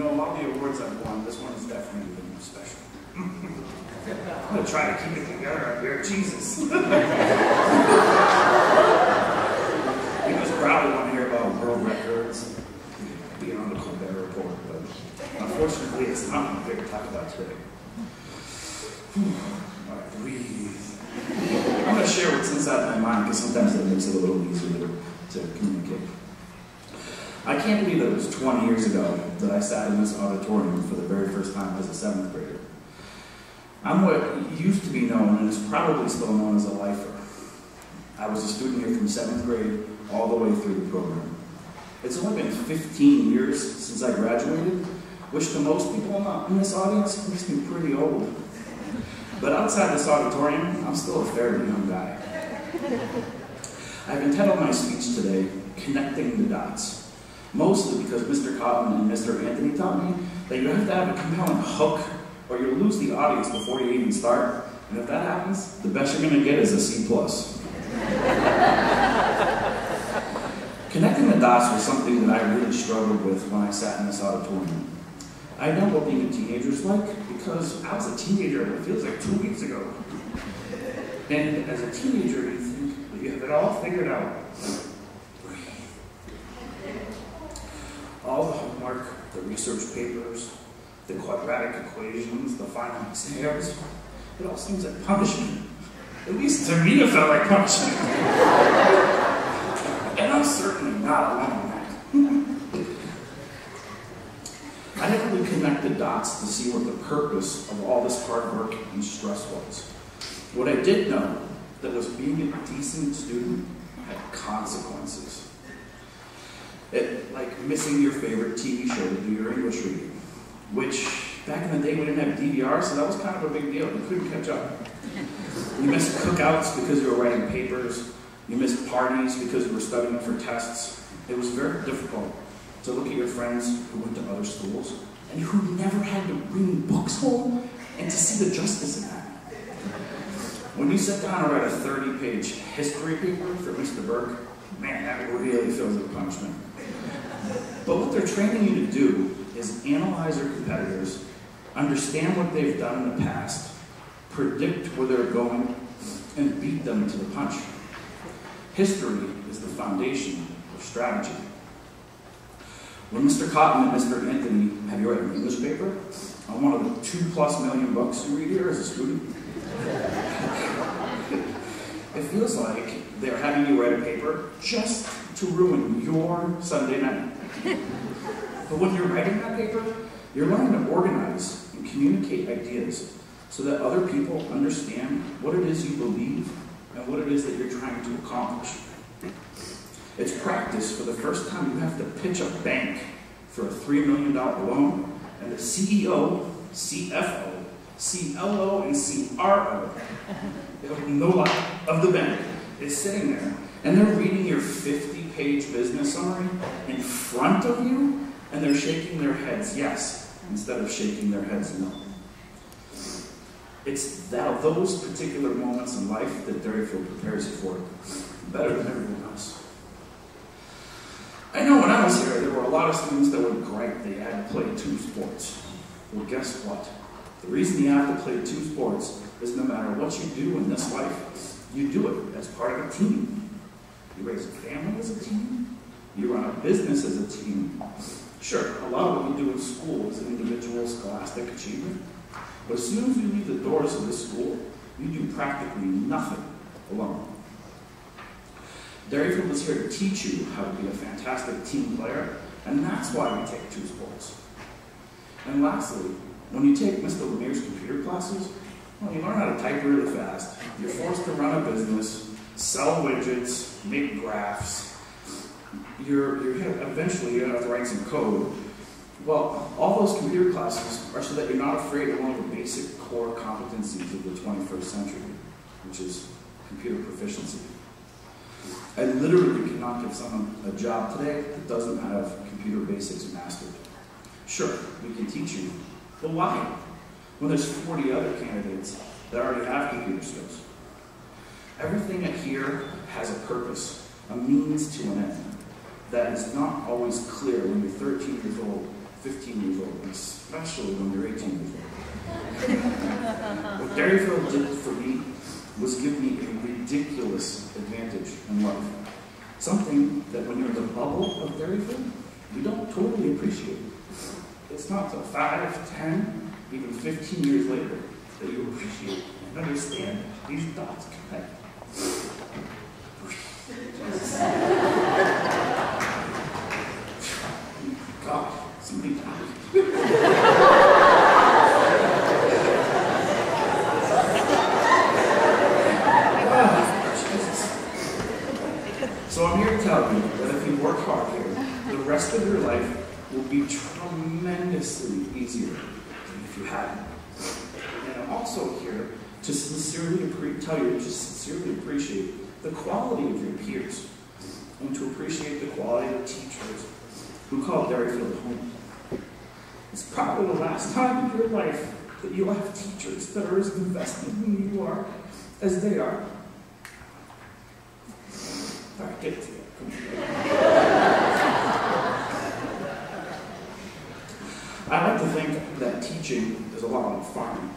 know, of all the awards I've won, this one is definitely the most special. I'm going to try to keep it together up here. Jesus. You guys probably want to hear about world records being on the Colbert Report, but unfortunately, it's not what I'm here to talk about today. All right, breathe. I'm going to share what's inside my mind because sometimes that makes it a little easier to communicate. I can't believe that it was 20 years ago that I sat in this auditorium for the very first time as a 7th grader. I'm what used to be known, and is probably still known as a lifer. I was a student here from 7th grade all the way through the program. It's only been 15 years since I graduated, which to most people in this audience makes me pretty old. But outside this auditorium, I'm still a fairly young guy. I've entitled my speech today, Connecting the Dots, mostly because Mr. Cotton and Mr. Anthony taught me that you have to have a compelling hook or you'll lose the audience before you even start. And if that happens, the best you're going to get is a C+. Connecting the dots was something that I really struggled with when I sat in this auditorium. I know what being a teenager is like because I was a teenager, it feels like 2 weeks ago. And as a teenager, you think that you have it all figured out. Breathe. All the homework, the research papers, the quadratic equations, the final exams, it all seems like punishment. At least to me it felt like punishment. And I'm certainly not alone in that. I didn't really connect the dots to see what the purpose of all this hard work and stress was. What I did know that was being a decent student had consequences. Like missing your favorite TV show to do your English reading, which back in the day we didn't have DVR, so that was kind of a big deal. You couldn't catch up. You missed cookouts because you were writing papers. You missed parties because you were studying for tests. It was very difficult to look at your friends who went to other schools and who never had to bring books home and to see the justice in that. When you sit down and write a 30-page history paper for Mr. Burke, man, that really feels like punishment. But what they're training you to do is analyze your competitors, understand what they've done in the past, predict where they're going, and beat them to the punch. History is the foundation of strategy. When Mr. Cotton and Mr. Anthony have you write an English paper on one of the 2+ million books you read here as a student, it feels like they're having you write a paper just to ruin your Sunday night. But when you're writing that paper, you're learning to organize and communicate ideas so that other people understand what it is you believe and what it is that you're trying to accomplish. It's practice for the first time you have to pitch a bank for a $3 million loan, and the CEO, CFO, CLO, and CRO, no lie, of the bank is sitting there, and they're reading your 50-page business summary in front of you, and they're shaking their heads yes, instead of shaking their heads no. It's those particular moments in life that Derryfield prepares you for better than everyone else. I know when I was here, there were a lot of students that would gripe they had to play 2 sports. Well, guess what? The reason you have to play 2 sports is no matter what you do in this life, you do it as part of a team. You raise a family as a team. You run a business as a team. Sure, a lot of what you do in school is an individual scholastic achievement. But as soon as you leave the doors of this school, you do practically nothing alone. Derryfield is here to teach you how to be a fantastic team player, and that's why we take 2 sports. And lastly, when you take Mr. Lemire's computer classes, well, you learn how to type really fast. You're forced to run a business, sell widgets, make graphs. Eventually you have to write some code. Well, all those computer classes are so that you're not afraid of one of the basic core competencies of the 21st century, which is computer proficiency. I literally cannot give someone a job today that doesn't have computer basics mastered. Sure, we can teach you, but why? When there's 40 other candidates that already have computer skills. Everything here has a purpose, a means to an end, that is not always clear when you're 13 years old 15 years old, and especially when you're 18 years old. What Derryfield did for me was give me a ridiculous advantage in life. Something that when you're in the bubble of Derryfield, you don't totally appreciate. It's not until 5, 10, even 15 years later that you appreciate and understand these dots connect. God, somebody died. So I'm here to tell you that if you work hard here, the rest of your life will be tremendously easier than if you hadn't. And I'm also here to sincerely appreciate the quality of your peers and to appreciate the quality of the teachers who call Derryfield home. It's probably the last time in your life that you'll have teachers that are as invested in you are as they are. All right, get it together. I like to think that teaching is a lot like farming,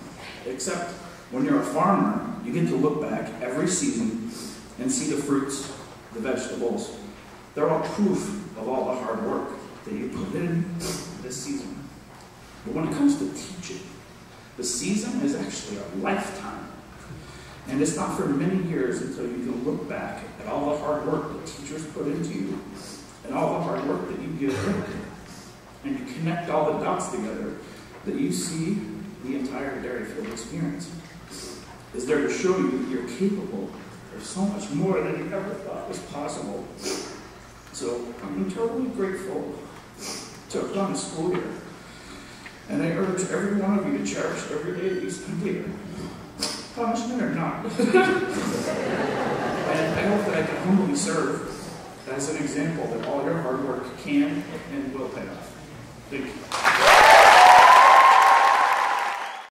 except when you're a farmer, you get to look back every season and see the fruits, the vegetables. They're all proof of all the hard work that you put in this season. But when it comes to teaching, the season is actually a lifetime. And it's not for many years until you can look back at all the hard work that teachers put into you and all the hard work that you give them. And you connect all the dots together that you see the entire Derryfield experience is there to show you that you're capable of so much more than you ever thought was possible. So I'm totally grateful to have done a school year. And I urge every one of you to cherish every day that you spend here. Punishment or not. And I hope that I can humbly serve as an example that all your hard work can and will pay off. Thank you.